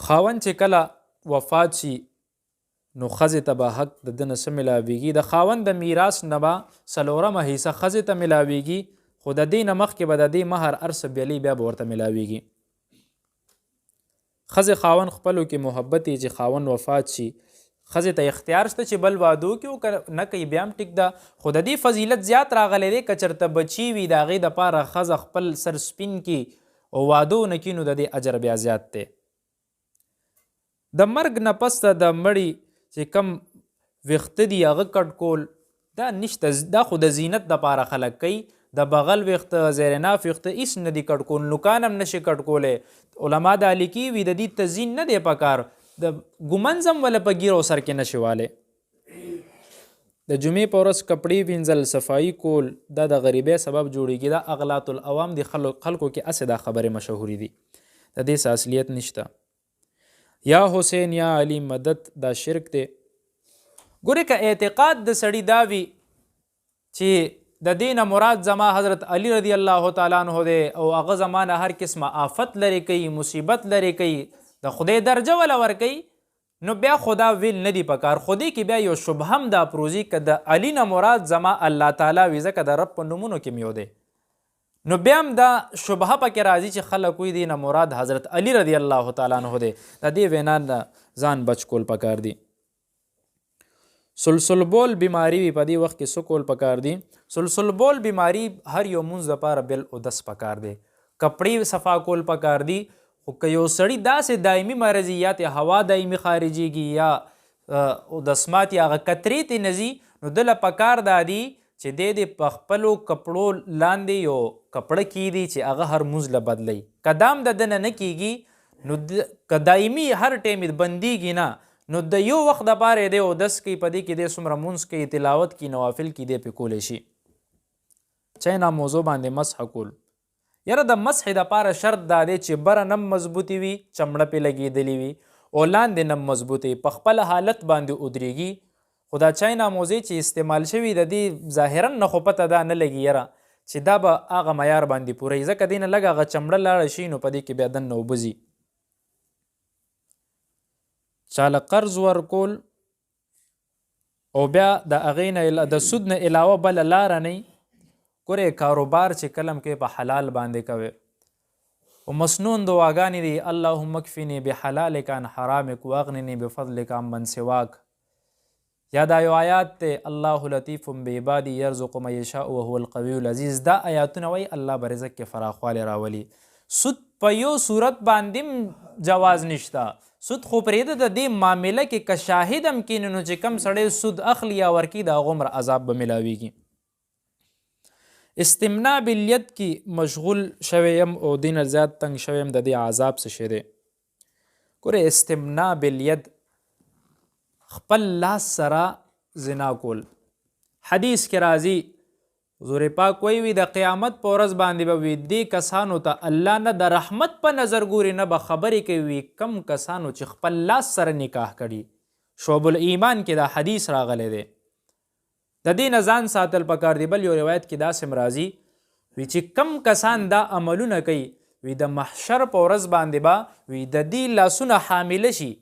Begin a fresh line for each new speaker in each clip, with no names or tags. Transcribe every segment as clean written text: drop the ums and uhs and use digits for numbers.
خاوند چې کله وفات شي نو ښځې ته به حق د ده نه څه ملاویږي؟ د خاوند د میراث نه به 4مه حصه ښځې ته ملاویږي، خو د دې نه مخکې به د دې مهر هر څه بیلې بیا به ورته ملاویږي. ښځې خاوند خپلو کې محبت یې چې خاوند وفات شي، ښځې ته اختیار شته چې بل واده وکړي او نه کوي بیا هم ټیک ده، خو د دې فضیلت زیات راغلی دی که چېرته بچي وي د هغې دپاره ښځه خپل سر سپین کړي او واده ونه کړي نو د دې اجر بیا زیات دی. د مرګ نه پس ته د مړي چې کم ویښته دي هغه کټ کول دا نشته، دا خو د زینت دپاره خلک کوي. د بغل ویښته، زیرناف ویښته هېڅ نه دي کټ کول، نوکان هم نشي کټ کولی. علما دا لیکي وي د دې تزیین نه دی پکار، د ګمنځ هم وله په ګیر او سر کې نشي والی. د جمعې په ورځ کپړې وینځل، صفایي کول دا د غریبۍ سبب جوړیږي. دا اغلاط العوام د خلکو کې هسې دا خبرې مشهورې دي، د دې څه اصلیت نشته. یا حسین یا علی مدد دا شرک دی. ګورې که اعتقاد د سړي دا وي چې د دې نه مراد زما حضرت علی رضی الله تعالی عنہ دی او هغه زما نه هر قسمه آفت لرې کوي، مصیبت لرې کوي، د خدای درجه وله ورکوي، نو بیا خدا ویل نه دی پکار. خدای کې بیا یو شبه هم دا پروزي که د علی نه مراد زما الله تعالی وي، ځکه د رب په نومونو کې یو دی، نو بیا هم دا شبهه پکې راځي چې خلک وایي دی نه مراد حضرت علی رضی الله تعالی عنہ دی. د دې وینا نه ځان بچ کول پکار دی. سلسل بول بیماری وي، په دې وخت کې څه کول پکار دي؟ سلسل بول بیماری هر یو مونځ دپاره بل اودس پکار دی، کپړې صفا کول پکار دي. خو که یو سړي داسې دایمي مرضي یا ته هوا دایمي خارجېږي یا اودسمات یا هغه کترې ته نه ځي، نو دله پکار دا دي چې دی په خپلو کپړو لاندې یو کپړه کیږدي چې هغه هر مونځ له بدلوي. که دام د ده نه نه کیږي نو که دایمي هر ټایم بندیږي نه، نو د یو وخت دپاره دی اودس کوي، په دې کې دی څومره مونځ کوي، تلاوت کوي، نوافل کوي، دی پې کولی شي. چینا موضوع باندې مسح کول، یاره د مسح دپاره شرط دا دی چې بره نم مضبوطي وي، چمړه پې لګېدلې وي، او لاندې نم مضبوطي په خپله حالت باندې ودرېږي. خو دا چاینا موضوع چې استعمال شوي د دې ظاهرا نه خو پته دا نه لګي یاره چې دا به هغه معیار باندې پوره وي، ځکه دې نه لږ هغه چمړه لاړه شي نو په دې کې بیا دننه اوبه ځي. چاله قرض ورکول او بیا د هغې نه د سود نه علاوه بله لاره نه وي. ګورې کاروبار چې کلم کې په حلال باندې کوي او مسنون دعاګانې دي، اللهم اکفني بحلالک عن حرامک واغنني بفضلک عن من سواک. یا دا یو آیات دی، الله لطیف بعبادی یرزق من یشاء وهو القوی العزیز. دا آیاتونه وایي الله به رزق کې فراخوالی راولي. سود په یو صورت باندې جواز نشته، سود خو پرېږده د دې معامله کې که شاهد هم کینې نو چې کم سړی سود اخلي یا ورکي د هغه عمر عذاب به ملاویږي. استمناء بالید کې مشغول شوی یم او دې نه زیات تنګ شوی یم، د دې عذاب څه شی دی؟ ګورې استمناء بالید خپل لاس سره زنا کول. حدیث کې راځي حضور پاک وی د قیامت په ورځ باندې به وي دې کسانو ته الله نه د رحمت په نظر ګوري نه به خبرې کوي کم کسانو چې خپل لاس سره نکاح کړي. شعب الایمان کې دا حدیث راغلی دی، د دې نه ځان ساتل پکار دی. بل یو روایت کې داسې راځي وی چې کم کسان دا عملونه کوي وی د محشر په ورځ باندې به وی د دې لاسونه حامله شي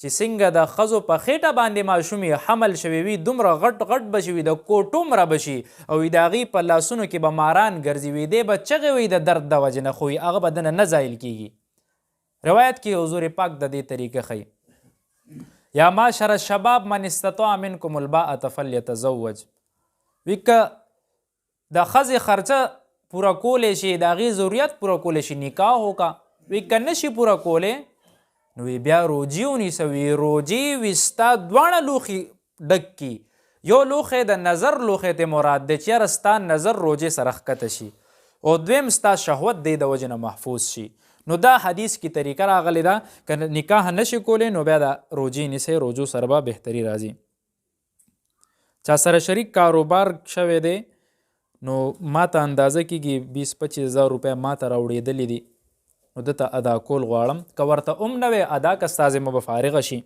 چې څنګه د ښځو په خېټه باندې ماشومې حمل شوی وي دومره غټ غټ به شي وي، د کوټو مره به شي او د هغې په لاسونو کې به ماران ګرځي وي، دی به چغې وي د درد د وجې نه، خو هغه به دنه نه زایل کېږي. روایت کې حضور پاک د دې طریقه ښیي، یا معاشر الشباب من استطاع منکم الباءة فلیتزوج. وی که د ښځې خرچه پوره کولی شي، د هغې ضرورت پوره کولی شي، نکاح وکړه. وی که نشي پوره کولی نو بیا روجې ونیسه. وی روجې وي ستا دواړه لوښي ډک کي، یو لوښی د نظر لوښی ته مراد دی چې یاره ستا نظر روجې سره ښکته شي، او دویم ستا شهوت دی د وجې نه محفوظ شي. نو دا حدیث کی طریقه راغلی ده، که نکاح نشي کولی نو بیا د روجې نیسئ، روجو سره به بهتري راځي. چا سره شریک کاروبار شوی دی نو ما ته اندازه کېږي 20-25 هزار روپۍ ما ته راوړېدلي دي، نو دته ادا کول غواړم، که ورته نه وی ادا که ستا ذمه به فارغه شي.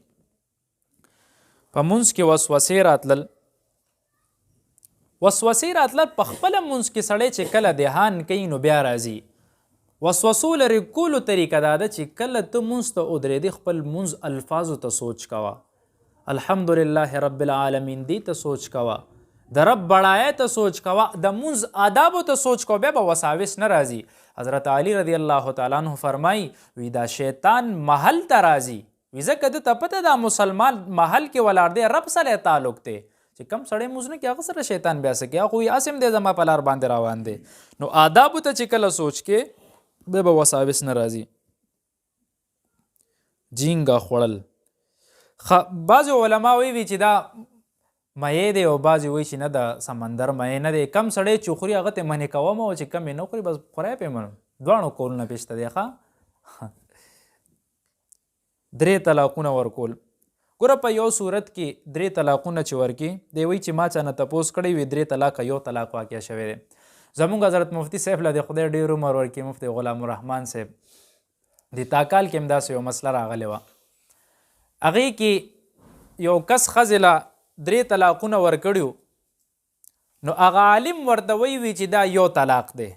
په مونځ کې وسوسې راتلل په خپله مونځ کې سړی چې کله دهان کوي نو بیا راځي، وسوسو لري کولو طریقه دا ده چې کله ته مونځ ته ودرېدې خپل مونځ الفاظو ته سوچ کوه. الحمدلله رب العالمین دې ته سوچ کوه، د رب بړایه ته سوچ کوه، د مونځ آدابو ته سوچ کوه، بیا به وساوس نه راځي. حضرت علی رضی الله تعالی عنہ فرمایي وی دا شیطان محل ته راځي، وی ځکه د ته پته دا مسلمان محل کې ولاړ دی، رب سره تعلق دی. چې کم سړی مونځ نه کوي هغه سره شیطان بیا څه کوي، هغه خو اسم دی زما په لار باندې روان دی. نو آدابو ته چې کله سوچ کې بیا به وساوس نه راځي. جینګه خوړل، بعضې علما وی چې دا مایع دی او بعضې وایي چې نه د سمندر مایع نه دی. کم سړی چې خوري هغه ته منې کوم او چې کم یې نه خوري بس خورای پې منم. دواړو کولونه پیشته دی. ښه 3 طلاقونه ورکول. ګوره په یو صورت کې 3 طلاقونه چې ورکي دی وایي چې ما چا نه تپوس کړی وي 3 طلاقه یو طلاق واقع شوی دی. زمونږ حضرت مفتی صاحب له د خدای ډېر عمر ورکړي، مفتی غلام الرحمن صاحب د تاکال کې هم داسې یو مسله راغلی وه. هغې کې یو کس ښځې له 3 طلاقونه ورکړي، نو هغه عالم ورته وی چې دا یو طلاق دی.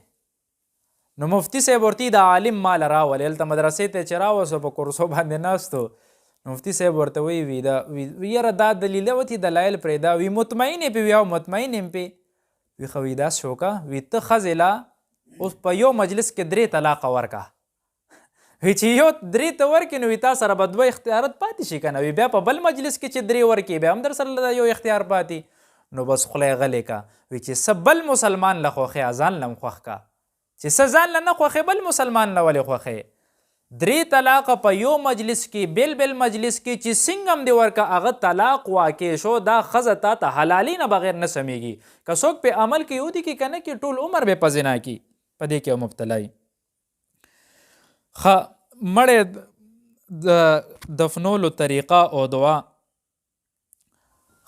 نو مفتی صاحب ورته دا عالم مال راولې، هلته مدرسې ته چې راوسو په کورسو باندې ناستو، مفتی صاحب ورته وی دا یاره دا دلیله وتی دلایل پرېږده، وي مطمئن یې پې وي او مطمئن یم پې وي. ښه وي داسې وکړه، وي ته ښځې له اوس په یو مجلس کې 3 طلاقه ورکړه. وی چې یو 3 ته ورکړي نو وي تا سره به 2 اختیارات پاتې شي که نه، وي بیا په بل مجلس کې چې 3 ورکړي بیا هم در سره یو اختیار پاتې. نو بس خوله یې غلې که، وي چې څه بل مسلمان له خوښې ځان له هم خوښ که، چې څه ځان له نه خوښې بل مسلمان له ولې خوښې. 3 طلاقه په یو مجلس کې بل بل مجلس کې چې څنګه هم دې ورکه هغه طلاق واقع شو، دا ښځه تا ته حلالي نه بغیر نه سمیږي. که څوک پې عمل کوي ودي کې که نه کې ټول عمر به په زنا کې په دې کې مبتلا وي. ښه مړی د دفنولو طریقه او دعا.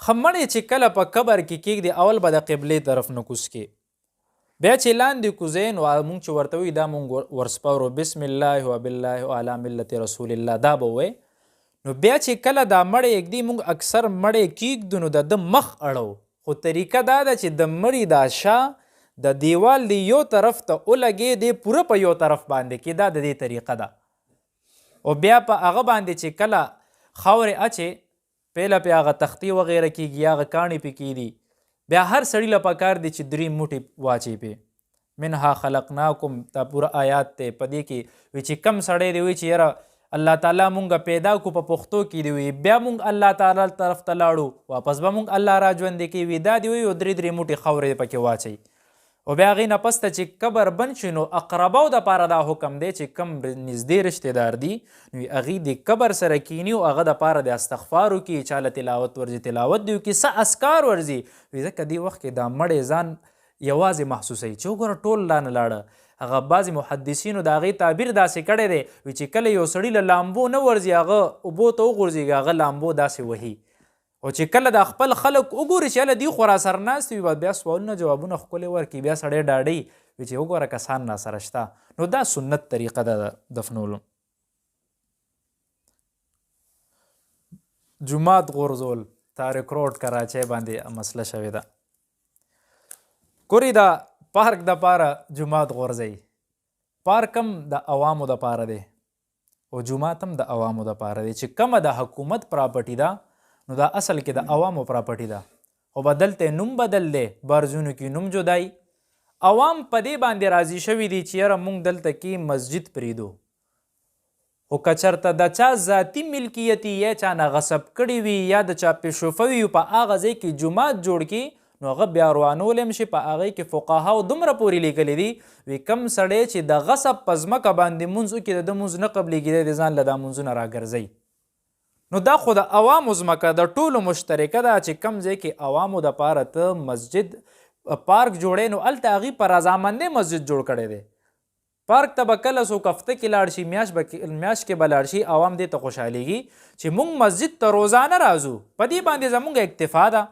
ښه مړی چې کله په قبر کې کېږدي اول به د قبلې طرف نه کوز کې، بیا چې لاندې کوزئ نو مونږ چې ورته وي دا مونږ ورسپارو بسم الله و بالله و علی ملت رسول الله دا به ووایي. نو بیا چې کله دا مړی یږدي مونږ اکثر مړی کېږدو نو د ده مخ اړو، خو طریقه دا ده چې د مړي دا شا د دیوال دی یو طرف ته ولګې دی پوره په یو طرف باندې کې، دا د دې طریقه ده. او بیا په هغه باندې چې کله خاورې اچې پهله پې هغه تختې وغیره کېږي، هغه کاڼې پې کېدي، بیا هر سړي له پکار دی چې 3 موټې واچوي پې. منها خلقناکم دا پوره آیات دی. په دې کې وي چې کم سړی دی وي چې یاره الله تعالی مونږ پیدا کو په پښتو کې دی وي، بیا مونږ الله تعالی طرف ته لاړو واپس به مونږ الله را ژوندې کوي، دا دی وي او 3 موټې خاورې پکې واچوي. او بیا هغې نه پس ته چې قبر بند شي نو اقرباو دپاره دا حکم دی چې کم نږدې رشتهدار دي نو هغې د قبر سره کیني او هغه دپاره د استغفار وکړي، چا له تلاوت ورځي تلاوت دې وکړي، څه اذکار ورځي. ځکه دې وخت کې دا مړی ځان یوازې محسوسوي چې وګوره ټول لا نه لاړه. هغه بعضې محدثینو د هغې تعبیر داسې کړی دی وي چې کله یو سړي له لامبو نه ورځي هغه اوبو ته وغورځېږي هغه لامبو داسې وهي، او چې کله د خپل خلک وګوري چې هله دوی خو را سره ناست وي بیا سوالونه جوابونه ښکلې ورکړي، بیا سړی ډاډوي وي چې وګوره کسان را سره شته. نو دا سنت طریقه ده د دفنولو. جومات غورځول تارک روډ کراچۍ باندې مسله شوې ده. ګورې د پارک دپاره جومات غورځوي، پارک هم د عوامو دپاره دی او جومات هم د عوامو دپاره دی. چې کومه د حکومت پراپرټي ده نو دا اصل کې د عوامو پراپرټي ده، خو بدلته نوم بدل دی، برزونو کې نوم جدای. عوام په دې باندې راضي شوي دي چې یاره موږ دلته کې مسجد پرېږدو، خو که چېرته د چا ذاتي ملکیتي یا چا نه غصب کړي وي یا د چا پیشوفه وي په هغه ځای کې جومات جوړ کړي نو هغه بیا روانولی هم شي. په هغې کې فقهاو دومره پورې لیکلی دي وي کم سړی چې د غصب په ځمکه باندې مونځ وکړي د ده مونځ نه قبلېږي، دی د ځان له دا مونځونه راګرځوي. نو دا خو د عوامو ځمکه د ټولو مشترکه ده چې کم ځای کې عوامو دپاره ته مسجد پارک جوړی نو هلته هغوی په رضامندۍ مسجد جوړ کړی دی. پارک ته به کله څوک هفته کې لاړ شي، میاشت کې به لاړ شي، عوام دې ته خوشحالېږي چې موږ مسجد ته روزانه راځو، په دې باندې زموږ اکتفا ده.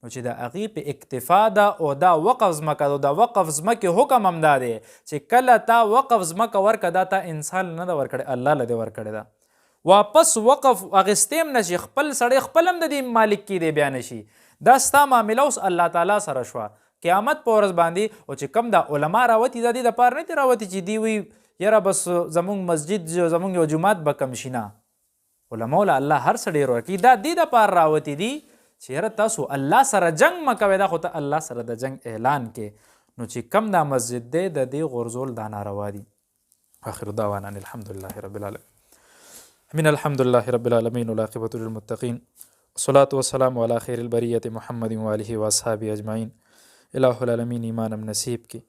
نو چې د هغې په اکتفا ده او دا وقف ځمکه ده، د وقف ځمکې حکم هم دا دی چې کله تا وقف ځمکه ورکړه دا تا انسان نه ده ورکړې، الله له دې ورکړې ده. واپس وقف اخیستی هم نشي، خپل سړی خپل هم د دې مالک کېدی بیا نشي. دا ستا معامله اوس الله تعالی سره شوه قیامت په ورځ باندې. او چې کم دا علما راوتي دا دې دپاره نه دي راوتي چې دوی یاره بس زمونږ مسجد زمونږ یو جومات به کم شي نه. علماو له الله هر څه ډېر ورکوي. دا دې دپاره راوتي دي چې یاره تاسو الله سره جنګ مه کوئ، دا خو ته الله سره د جنګ اعلان کې. نو چې کم دا مسجد دی د دې غورځول دا ناروا دي. آخر دعوانا ان الحمد لله رب العالمين. من الحمد لله رب العالمين والعاقبة للمتقين والصلاة والسلام على خير البرية محمد وآله وأصحابه أجمعين. الہ العالمین ایمانم نصیب کی.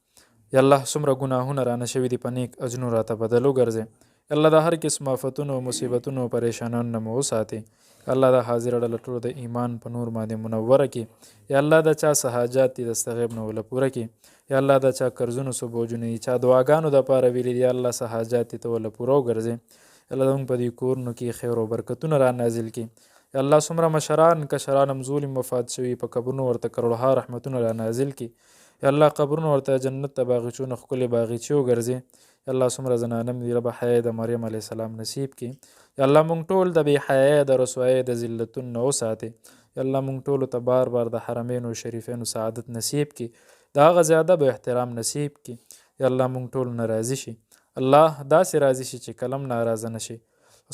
یا الله څومره ګناهونه رانه شوي دي په نیک اجرونو راته بدل وګرځې. الله د هر قسم آفتونو مصیبتونو پریشانانو نه مو وساتې. الله د حاضر ډله ټولو د ایمان په نور باندې منوره کړي. یا الله د چا څه حاجات دي دسته غیب نه وله پوره کړي. یا الله د چا قرضونو څه بوجونه دي چا دعاګانو دپاره ویلي دي الله څه حاجات دي ته وله پوره وګرځې. الله زموږ په دې کورونو کې خیر او برکتونه را نازل کړي. یا الله څومره مشران کشران هم ظلم وفات شوي په قبرونو ورته کروڑها رحمتونه را نازل کړي. یا الله قبرونه ورته جنت ته باغچونه ښکلې باغچې وګرځې. یا الله څومره زنانه دي رب حیا د مریم علیه السلام نصیب کړي. یا الله مونږ ټول د بې حیایۍ د رسوایۍ د ذلتونو نه وساتې. یا الله مونږ ټولو ته بار بار د حرمینو شریفینو سعادت نصیب کړي، د هغه زیاده به احترام نصیب کړي. یا الله مونږ ټولو نه راضي شي. الله داسې راضي شي چې کلم ناراضه نه شي.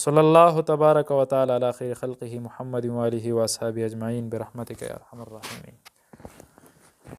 صلی الله تبارک وتعالى على خیر خلقه محمد وآله واصحابه اجمعین برحمتک یا ارحم الراحمین.